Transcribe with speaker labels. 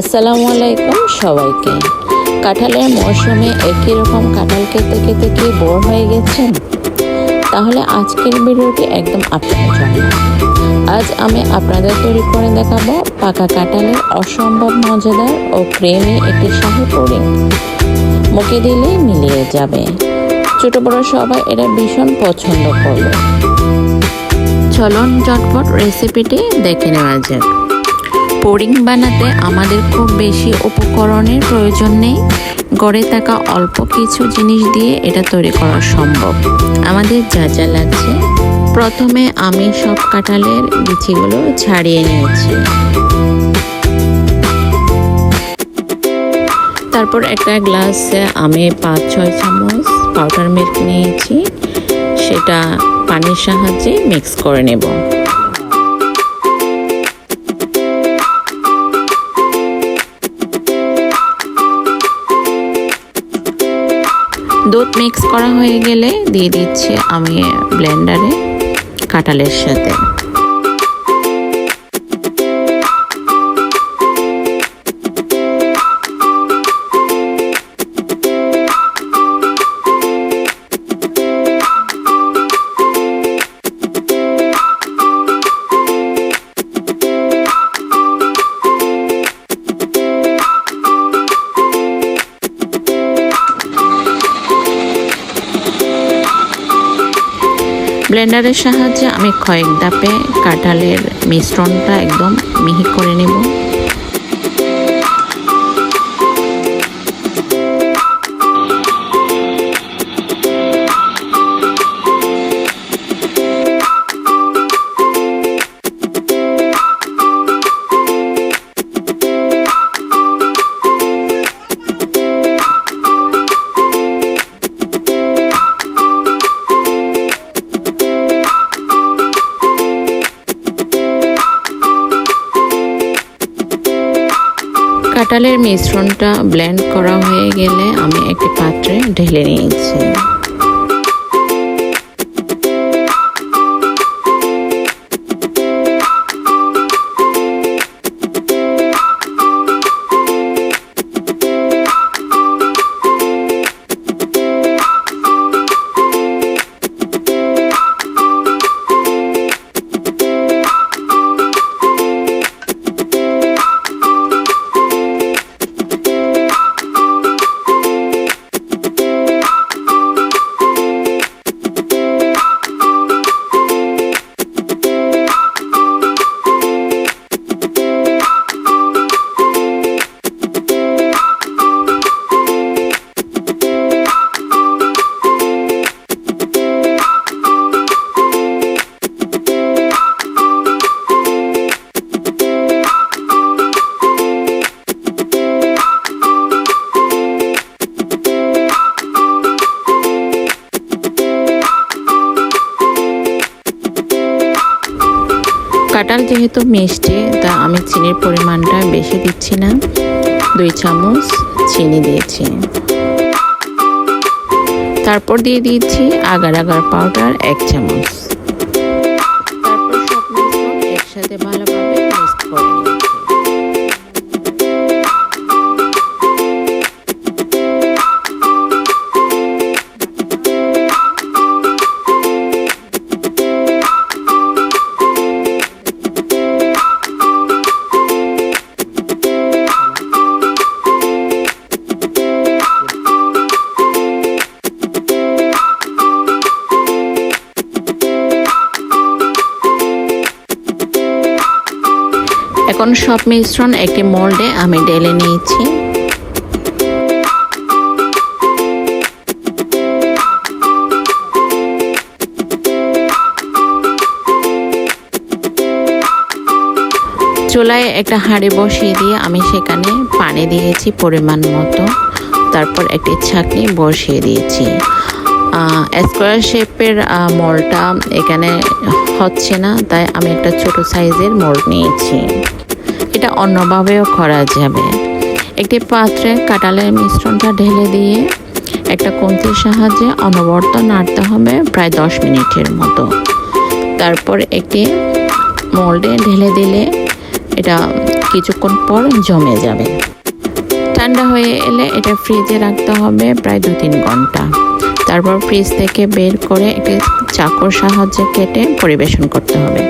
Speaker 1: আসসালামু আলাইকুম সবাইকে। কাঁঠালের মৌসুমে একই রকম কাঁঠাল খেতে খেতে কি বোর হয়ে গেছেন? তাহলে আজকের ভিডিওটি একদম আপনাদের জন্য। আজ আমি আপনাদের তৈরি করে দেখাবো পাকা কাঁঠালের অসম্ভব মজাদার ও ক্রিমি একটি শাহী পুডিং। মুখে দিলেই মিলিয়ে যাবে, ছোট বড় সবাই এটা ভীষণ পছন্দ করবে। চলুন ঝটপট রেসিপিটি দেখে নেওয়া যাক। পুডিং বানাতে আমাদের খুব বেশি উপকরণের প্রয়োজন নেই। ঘরে থাকা অল্প কিছু জিনিস দিয়ে এটা তৈরি করা সম্ভব। আমাদের যা যা লাগছে, প্রথমে আমি সব কাঁঠালের বিচিগুলো ছাড়িয়ে নিয়েছি। তারপর একটা গ্লাসে আমি 5-6 চামচ পাউডার মিল্ক নিয়েছি, সেটা পানির সাহায্যে মিক্স করে নেব। দুধ মিক্স করা হয়ে গেলে দিয়ে দিচ্ছি আমি ব্লেন্ডারে কাঁঠালের সাথে। ব্লেন্ডারের সাহায্যে আমি কয়েক ধাপে কাঁঠালের মিশ্রণটা একদম মিহি করে নেব। কাঁঠালের মিশ্রণটা ব্লেন্ড করা হয়ে গেলে আমি একটি পাত্রে ঢেলে নিয়েছি। কাঁঠাল যেহেতু মিষ্টি, তা আমি চিনির পরিমাণটা বেশি দিচ্ছি না, 2 চামচ চিনি দিয়েছি। তারপর দিয়ে দিচ্ছি আগার আগার পাউডার 1 চামচ। তারপর সব মিশ্রণ একসাথে ভালোভাবে মিক্স করে নিচ্ছি। এখন সব মিশ্রণ একটি মোল্ডে আমি ঢেলে নিয়েছি। চুলায় একটা হাঁড়ি বসিয়ে দিয়ে আমি সেখানে পানি দিয়েছি পরিমাণ মতো। তারপর একটি ছাঁকনি বসিয়ে দিয়েছি। স্কোয়ার শেপের মোল্ডটা এখানে হচ্ছে না, তাই আমি একটা ছোট সাইজের মোল্ড নিয়েছি। এটা অন্যভাবেও করা যাবে। একটি পাত্রে কাঁঠালের মিশ্রণটা ঢেলে দিয়ে একটা কঞ্চির সাহায্যে অনবরত নাড়তে হবে প্রায় 10 মিনিটের মতো। তারপর একটি মোল্ডে ঢেলে দিলে এটা কিছুক্ষণ পর জমে যাবে। ঠান্ডা হয়ে এলে এটা ফ্রিজে রাখতে হবে প্রায় 2-3 ঘন্টা। তারপর ফ্রিজ থেকে বের করে একটি চাকুর সাহায্যে কেটে পরিবেশন করতে হবে।